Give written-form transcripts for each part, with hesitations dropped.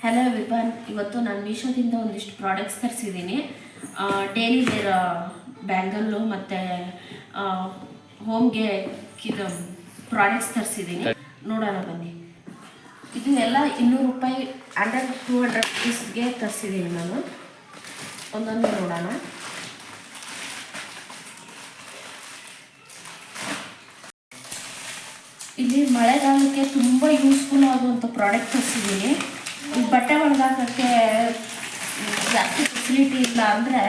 Hello everyone, ಇವತ್ತು ನಾನು ಮೀಶೋದಿಂದ ಒಂದಿಷ್ಟು ಪ್ರಾಡಕ್ಟ್ಸ್ ತರಿಸಿದ್ದೀನಿ. ಡೈಲಿ ವೇರ್ ಬ್ಯಾಂಗಲ್ಲು ಮತ್ತು ಹೋಮ್ಗೆ ಇದು ಪ್ರಾಡಕ್ಟ್ಸ್ ತರಿಸಿದ್ದೀನಿ. ನೋಡೋಣ ಬನ್ನಿ. ಇದು ಎಲ್ಲ 200 ರೂಪಾಯಿ 200 ರುಪೀಸ್ಗೆ ತರಿಸಿದ್ದೀನಿ ನಾನು. ಒಂದೊಂದು ನೋಡೋಣ. ಇಲ್ಲಿ ಮಳೆಗಾಲಕ್ಕೆ ತುಂಬ ಯೂಸ್ಫುಲ್ ಆಗುವಂಥ ಪ್ರಾಡಕ್ಟ್ ತರಿಸಿದ್ದೀನಿ. ಈ ಬಟ್ಟೆ ಒಣಗಾಕೋಕ್ಕೆ ಜಾಸ್ತಿ ಫೆಸಿಲಿಟಿ ಇಲ್ಲ ಅಂದರೆ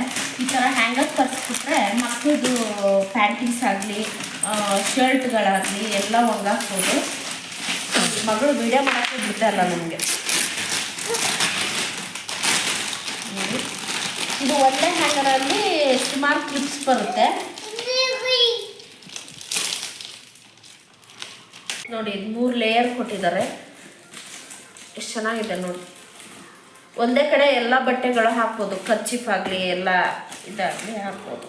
ಈ ಥರ ಹ್ಯಾಂಗರ್ ತರಿಸ್ಬಿಟ್ರೆ ಮಕ್ಕಳದು ಪ್ಯಾಂಟೀಸ್ ಆಗಲಿ ಶರ್ಟ್ಗಳಾಗಲಿ ಎಲ್ಲ ಒಣಗಾಕ್ಬೋದು. ಮಗಳು ವಿಡಿಯೋ ಮಾಡೋಕ್ಕೆ ಬಿಟ್ಟಲ್ಲ ನಮಗೆ. ಇದು ಒಂದೇ ಹ್ಯಾಂಗರಲ್ಲಿ ಸುಮಾರು ಕ್ಲಿಪ್ಸ್ ಬರುತ್ತೆ ನೋಡಿ. 3 ಲೇಯರ್ ಕೊಟ್ಟಿದ್ದಾರೆ. ಎಷ್ಟು ಚೆನ್ನಾಗಿದೆ ನೋಡಿ. ಒಂದೇ ಕಡೆ ಎಲ್ಲ ಬಟ್ಟೆಗಳು ಹಾಕ್ಬೋದು, ಕರ್ಚೀಫ್ ಆಗಲಿ ಎಲ್ಲ ಇದಾಗಲಿ ಹಾಕ್ಬೋದು.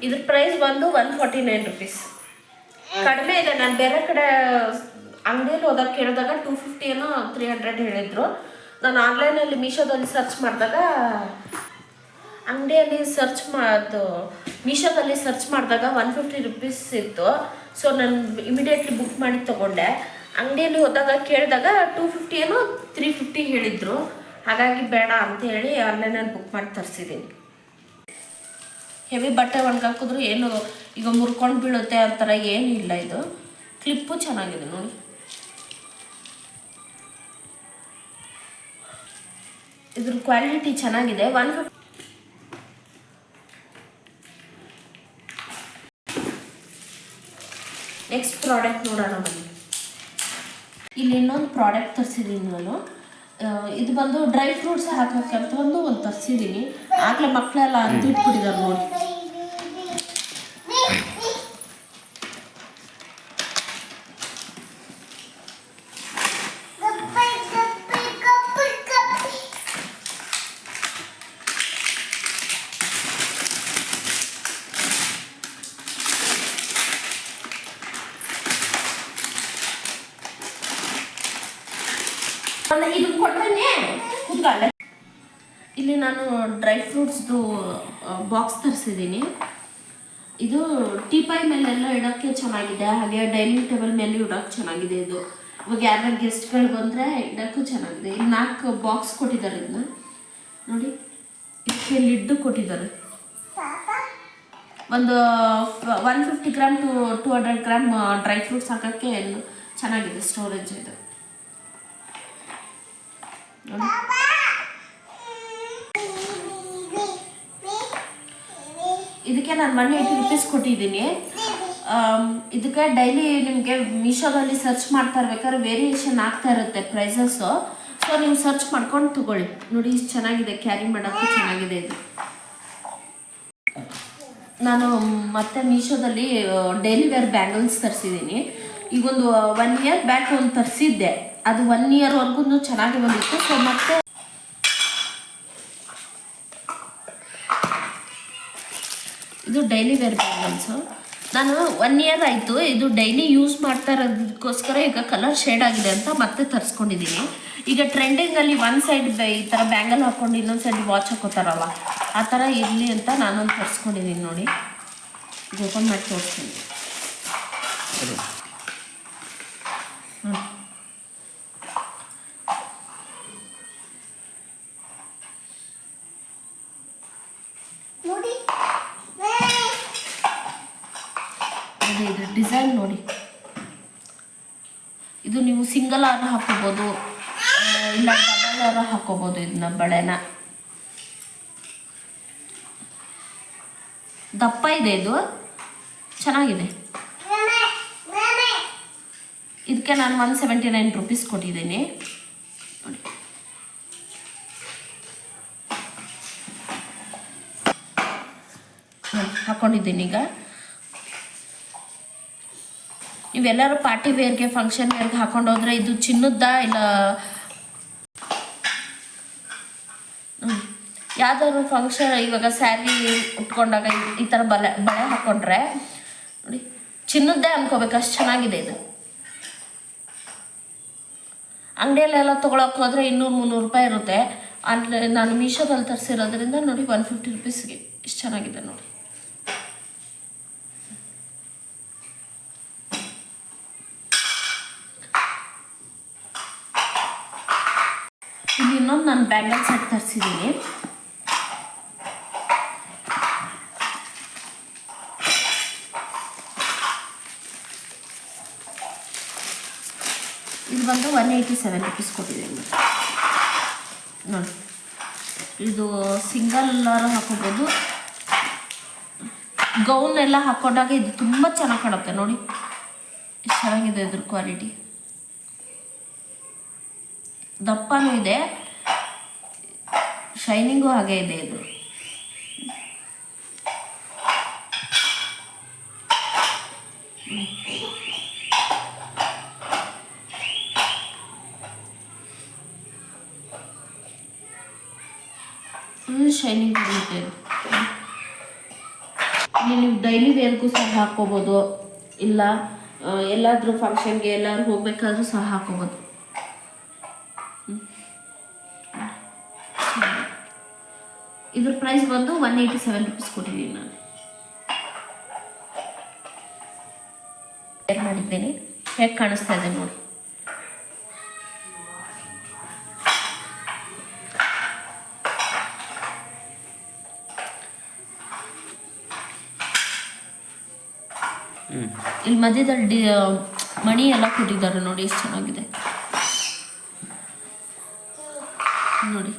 ಇದ್ರ ಪ್ರೈಸ್ ಬಂದು 149 ರುಪೀಸ್. ಕಡಿಮೆ ಇದೆ. ನಾನು ಬೇರೆ ಕಡೆ ಅಂಗಡಿಯಲ್ಲಿ ಹೋದಾಗ ಕೇಳಿದಾಗ 250 ಏನೋ 300 ಹೇಳಿದರು. ನಾನು ಆನ್ಲೈನಲ್ಲಿ ಮೀಶೋದಲ್ಲಿ ಸರ್ಚ್ ಮಾಡಿದಾಗ ಮೀಶೋದಲ್ಲಿ ಸರ್ಚ್ ಮಾಡಿದಾಗ 150 ರುಪೀಸ್ ಇತ್ತು. ಸೊ ನಾನು ಇಮಿಡಿಯೇಟ್ಲಿ ಬುಕ್ ಮಾಡಿ ತೊಗೊಂಡೆ. ಅಂಗಡಿಯಲ್ಲಿ ಹೋದಾಗ ಕೇಳಿದಾಗ 250 ಏನೋ 350 ಹೇಳಿದರು. ಹಾಗಾಗಿ ಬೇಡ ಅಂತೇಳಿ ಆನ್ಲೈನಲ್ಲಿ ಬುಕ್ ಮಾಡಿ ತರಿಸಿದ್ದೀನಿ. ಹೆವಿ ಬಟ್ಟೆ ಒಣಗಾಕಿದ್ರು ಏನು ಈಗ ಮುರ್ಕೊಂಡು ಬೀಳುತ್ತೆ ಆ ಥರ ಏನೂ ಇಲ್ಲ. ಇದು ಕ್ಲಿಪ್ಪು ಚೆನ್ನಾಗಿದೆ ನೋಡಿ. ಇದ್ರ ಕ್ವಾಲಿಟಿ ಚೆನ್ನಾಗಿದೆ. 150. ನೆಕ್ಸ್ಟ್ ಪ್ರಾಡಕ್ಟ್ ನೋಡೋಣ ಬನ್ನಿ. ಇಲ್ಲಿ ಇನ್ನೊಂದು ಪ್ರಾಡಕ್ಟ್ ತರಿಸಿದ್ದೀನಿ ನಾನು. ಇದು ಬಂದು ಡ್ರೈ ಫ್ರೂಟ್ಸ್ ಹಾಕೋಕ್ಕೆ ಅಂತ ಒಂದು ತರಿಸಿದ್ದೀನಿ. ಆಗಲೇ ಮಕ್ಕಳೆಲ್ಲ ಅಂತಿಟ್ಬಿಟ್ಟಿದ್ದಾರೆ ನೋಡಿ. ಇದು ಕೊಟ್ಟನೆ ಕೂತ್ಕೊಳ್ಳೆ. ಇಲ್ಲಿ ನಾನು ಡ್ರೈ ಫ್ರೂಟ್ಸ್ದು ಬಾಕ್ಸ್ ತರಿಸಿದ್ದೀನಿ. ಇದು ಟೀಪಾಯ್ ಮೇಲೆಲ್ಲ ಇಡೋಕ್ಕೆ ಚೆನ್ನಾಗಿದೆ, ಹಾಗೆ ಡೈನಿಂಗ್ ಟೇಬಲ್ ಮೇಲೆ ಇಡೋಕ್ಕೆ ಚೆನ್ನಾಗಿದೆ. ಇದು ಇವಾಗ ಯಾರು ಗೆಸ್ಟ್ಗಳು ಬಂದರೆ ಇಡೋಕ್ಕೂ ಚೆನ್ನಾಗಿದೆ. ಇಲ್ಲಿ 4 ಬಾಕ್ಸ್ ಕೊಟ್ಟಿದ್ದಾರೆ. ಇದನ್ನ ನೋಡಿ. ಇದಕ್ಕೆ ಲಿಡ್ಡು ಕೊಟ್ಟಿದ್ದಾರೆ. ಒಂದು 150 gram to 200 gram dry fruits ಹಾಕೋಕ್ಕೆ ಚೆನ್ನಾಗಿದೆ. ಸ್ಟೋರೇಜ್ ಇದು. ಇದಕ್ಕೆ ನಾನು 180 ರುಪೀಸ್ ಕೊಟ್ಟಿದ್ದೀನಿ. ಇದಕ್ಕೆ ಡೈಲಿ ನಿಮಗೆ ಮೀಶೋದಲ್ಲಿ ಸರ್ಚ್ ಮಾಡ್ತಾ ಇರ್ಬೇಕಾದ್ರೆ ವೇರಿಯೇಷನ್ ಆಗ್ತಾ ಇರುತ್ತೆ ಪ್ರೈಸಸ್ಸು. ಸೊ ನೀವು ಸರ್ಚ್ ಮಾಡ್ಕೊಂಡು ತಗೊಳ್ಳಿ. ನೋಡಿ ಇಷ್ಟು ಚೆನ್ನಾಗಿದೆ, ಕ್ಯಾರಿ ಮಾಡೋಕ್ಕೂ ಚೆನ್ನಾಗಿದೆ ಇದು. ನಾನು ಮತ್ತೆ ಮೀಶೋದಲ್ಲಿ ಡೈಲಿ ವೇರ್ ಬ್ಯಾಂಗಲ್ಸ್ ತರಿಸಿದ್ದೀನಿ. ಈಗೊಂದು 1 ಇಯರ್ ಬ್ಯಾಕ್ ಒಂದು ತರಿಸಿದ್ದೆ. ಅದು 1 ಇಯರ್ವರೆಗೂ ಚೆನ್ನಾಗಿ ಬಂದಿತ್ತು. ಸೊ ಮತ್ತೆ ಇದು ಡೈಲಿ ವೇರ್ ಬ್ಯಾಂಗಲ್ಸು. ನಾನು 1 ಇಯರ್ ಆಯಿತು ಇದು ಡೈಲಿ ಯೂಸ್ ಮಾಡ್ತಾ ಇರೋದಕ್ಕೋಸ್ಕರ ಈಗ ಕಲರ್ ಶೇಡ್ ಆಗಿದೆ ಅಂತ ಮತ್ತೆ ತರಿಸ್ಕೊಂಡಿದ್ದೀನಿ. ಈಗ ಟ್ರೆಂಡಿಂಗಲ್ಲಿ ಒಂದು ಸೈಡ್ ಈ ಥರ ಬ್ಯಾಂಗಲ್ ಹಾಕ್ಕೊಂಡು ಇನ್ನೊಂದು ಸೈಡ್ ವಾಚ್ ಹಾಕೋತಾರಲ್ಲ, ಆ ಥರ ಇರಲಿ ಅಂತ ನಾನೊಂದು ತರಿಸ್ಕೊಂಡಿದ್ದೀನಿ ನೋಡಿ. ಇದು ಓಪನ್ ಮಾಡಿ ತೋರಿಸ್ತೀನಿ. ಇದು ಡಿಸೈನ್ ನೋಡಿ. ಇದು ನೀವು ಸಿಂಗಲ್ ಆರು ಹಾಕೋಬೋದು, ಇಲ್ಲ ಡಬಲ್ ಆರು ಹಾಕೋಬೋದು. ಇದನ್ನ ಬಳೆನ ದಪ್ಪ ಇದೆ, ಇದು ಚೆನ್ನಾಗಿದೆ. ಇದಕ್ಕೆ ನಾನು 179 ರುಪೀಸ್ ಕೊಟ್ಟಿದ್ದೀನಿ ನೋಡಿ. ಹಾಕ್ಕೊಂಡಿದ್ದೀನಿ. ಈಗ ನೀವೆಲ್ಲರೂ ಪಾರ್ಟಿ ವೇರ್ಗೆ ಫಂಕ್ಷನ್ ವೇರ್ಗೆ ಹಾಕೊಂಡೋದ್ರೆ ಇದು ಚಿನ್ನದ ಇಲ್ಲ ಯಾವ್ದಾದ್ರು ಫಂಕ್ಷನ್, ಇವಾಗ ಸ್ಯಾರಿ ಉಟ್ಕೊಂಡಾಗ ಈ ಥರ ಬಳೆ ಹಾಕ್ಕೊಂಡ್ರೆ ನೋಡಿ ಚಿನ್ನದ್ದೇ ಅನ್ಕೋಬೇಕು, ಅಷ್ಟು ಚೆನ್ನಾಗಿದೆ ಇದು. ಅಂಗಡಿಯಲ್ಲೆಲ್ಲ ತೊಗೊಳಕ್ಕೆ ಹೋದರೆ 200-300 ರೂಪಾಯಿ ಇರುತ್ತೆ. ಅಲ್ಲಿ ನಾನು ಮೀಶೋದಲ್ಲಿ ತರಿಸಿರೋದ್ರಿಂದ ನೋಡಿ 150 ರೂಪೀಸ್ಗೆ ಇಷ್ಟು ಚೆನ್ನಾಗಿದೆ ನೋಡಿ. ಇಲ್ಲಿ ಇನ್ನೊಂದು ನಾನು ಬ್ಯಾಂಗಲ್ ಸೆಟ್ ತರಿಸಿದ್ದೀನಿ. ಇದು ಬಂದು 187 ರೂಪೀಸ್ ಕೊಟ್ಟಿದ್ದೀನಿ ನೋಡಿ. ಇದು ಸಿಂಗಲ್ ಎಲ್ಲರೂ ಹಾಕೋಬೋದು, ಗೌನ್ ಎಲ್ಲ ಹಾಕೊಂಡಾಗ ಇದು ತುಂಬ ಚೆನ್ನಾಗಿ ಕಾಣುತ್ತೆ ನೋಡಿ. ಎಷ್ಟು ಚೆನ್ನಾಗಿದೆ ಇದ್ರ ಕ್ವಾಲಿಟಿ, ದಪ್ಪನೂ ಇದೆ, ಶೈನಿಂಗು ಹಾಗೆ ಇದೆ. ಇದು ಫುಲ್ ಶೈನಿಂಗ್ ಬರುತ್ತೆ. ನೀವು ಡೈಲಿ ವೇರ್ಗೂ ಸಹ ಹಾಕ್ಕೋಬೋದು, ಇಲ್ಲ ಎಲ್ಲಾದರೂ ಫಂಕ್ಷನ್ಗೆ ಎಲ್ಲರೂ ಹೋಗ್ಬೇಕಾದ್ರೂ ಸಹ ಹಾಕ್ಕೋಬೋದು. ಇದ್ರ ಪ್ರೈಸ್ ಬಂದು 187 ರೂಪೀಸ್ ಕೊಟ್ಟಿದ್ದೀನಿ ನಾನು. ವೇರ್ ಮಾಡಿದ್ದೀನಿ, ಹೇಗೆ ಕಾಣಿಸ್ತಾ ಇದೆ ನೋಡಿ. ಇಲ್ಲಿ ಮಧ್ಯದಲ್ಲಿ ಮಣಿ ಎಲ್ಲ ಕೊಟ್ಟಿದ್ದಾರೆ ನೋಡಿ, ಎಷ್ಟು ಚೆನ್ನಾಗಿದೆ ನೋಡಿ.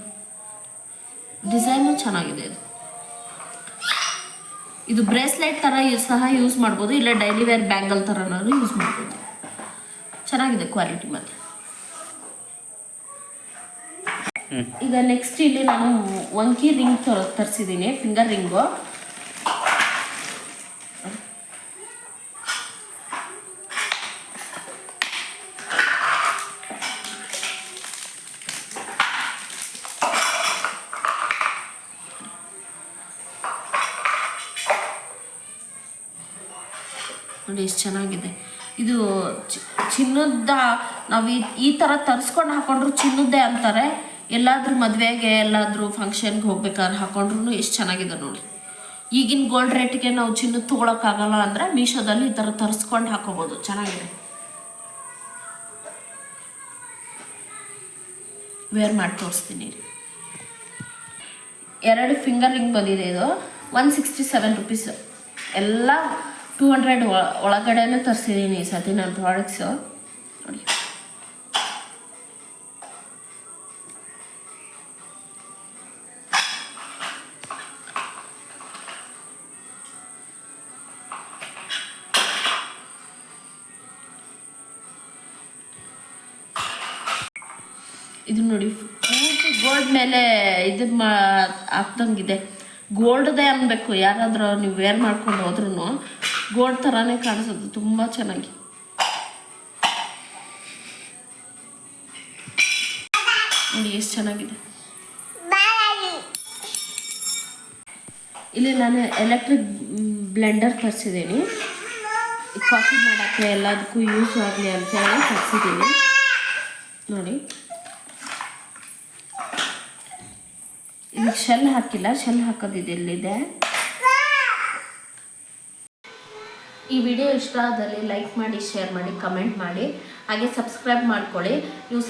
ಡಿಸೈನು ಚೆನ್ನಾಗಿದೆ. ಇದು ಬ್ರೇಸ್ಲೆಟ್ ಥರ ಸಹ ಯೂಸ್ ಮಾಡ್ಬೋದು, ಇಲ್ಲ ಡೈಲಿ ವೇರ್ ಬ್ಯಾಂಗಲ್ ಥರನಾದ್ರು ಯೂಸ್ ಮಾಡ್ಬೋದು. ಚೆನ್ನಾಗಿದೆ ಕ್ವಾಲಿಟಿ ಮಾತ್ರ. ಈಗ ನೆಕ್ಸ್ಟ್ ಇಲ್ಲಿ ನಾನು ವಂಕಿ ರಿಂಗ್ ತರಿಸಿದ್ದೀನಿ, ಫಿಂಗರ್ ರಿಂಗು. ನೋಡಿ ಎಷ್ಟು ಚೆನ್ನಾಗಿದೆ. ಇದು ಚಿನ್ನದ, ನಾವು ಈ ಥರ ತರಿಸ್ಕೊಂಡು ಹಾಕೊಂಡ್ರು ಚಿನ್ನದ್ದೇ ಅಂತಾರೆ. ಎಲ್ಲಾದ್ರೂ ಮದುವೆಗೆ ಎಲ್ಲಾದರೂ ಫಂಕ್ಷನ್ಗೆ ಹೋಗ್ಬೇಕಾದ್ರೆ ಹಾಕೊಂಡ್ರು ಎಷ್ಟು ಚೆನ್ನಾಗಿದೆ ನೋಡಿ. ಈಗಿನ ಗೋಲ್ಡ್ ರೇಟಿಗೆ ನಾವು ಚಿನ್ನದ ತೊಗೊಳಕ್ಕಾಗಲ್ಲ ಅಂದರೆ ಮೀಶೋದಲ್ಲಿ ಈ ಥರ ತರಿಸ್ಕೊಂಡು ಹಾಕೋಬೋದು, ಚೆನ್ನಾಗಿದೆ. ವೇರ್ ಮಾಡಿ ತೋರಿಸ್ತೀನಿ. 2 ಫಿಂಗರ್ ರಿಂಗ್ ಬಂದಿದೆ. ಇದು 167 ರೂಪೀಸ್. ಎಲ್ಲ 200 ಒಳಗಡೆನೇ ತರಿಸಿದ್ದೀನಿ ಈ ಸತಿ ನನ್ನ ಪ್ರಾಡಕ್ಟ್ಸು ನೋಡಿ. ಇದು ನೋಡಿ ಪೂರ್ತಿ ಗೋಲ್ಡ್ ಮೇಲೆ ಇದು ಹಾಕ್ದಂಗಿದೆ. ಗೋಲ್ಡ್ದೇ ಅನ್ಬೇಕು, ಯಾರಾದರೂ ನೀವು ವೇರ್ ಮಾಡ್ಕೊಂಡು ಹೋದ್ರೂ ಗೋಲ್ಡ್ ಥರನೇ ಕಾಣಿಸೋದು, ತುಂಬ ಚೆನ್ನಾಗಿ. ನೋಡಿ ಎಷ್ಟು ಚೆನ್ನಾಗಿದೆ. ಇಲ್ಲಿ ನಾನು ಎಲೆಕ್ಟ್ರಿಕ್ ಬ್ಲೆಂಡರ್ ತರಿಸಿದ್ದೀನಿ, ಕಾಫಿ ಮಾಡೋಕ್ಕೆ ಎಲ್ಲದಕ್ಕೂ ಯೂಸ್ ಆಗಲಿ ಅಂತೇಳಿ ತರಿಸಿದ್ದೀನಿ ನೋಡಿ. ಇದಕ್ಕೆ ಶೆಲ್ ಹಾಕಿಲ್ಲ, ಶೆಲ್ ಹಾಕೋದಿದೆ ಇಲ್ಲಿದೆ. ಈ ವಿಡಿಯೋ ಇಷ್ಟ ಆದಲ್ಲಿ ಲೈಕ್ ಮಾಡಿ, ಶೇರ್ ಮಾಡಿ, ಕಮೆಂಟ್ ಮಾಡಿ, ಹಾಗೆ ಸಬ್ಸ್ಕ್ರೈಬ್ ಮಾಡ್ಕೊಳ್ಳಿ. ನೀವು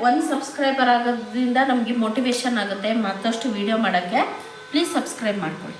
ಒಂದು ಸಬ್ಸ್ಕ್ರೈಬರ್ ಆಗೋದ್ರಿಂದ ನಮಗೆ ಮೋಟಿವೇಶನ್ ಆಗುತ್ತೆ ಮತ್ತಷ್ಟು ವಿಡಿಯೋ ಮಾಡೋಕ್ಕೆ. ಪ್ಲೀಸ್ ಸಬ್ಸ್ಕ್ರೈಬ್ ಮಾಡ್ಕೊಳ್ಳಿ.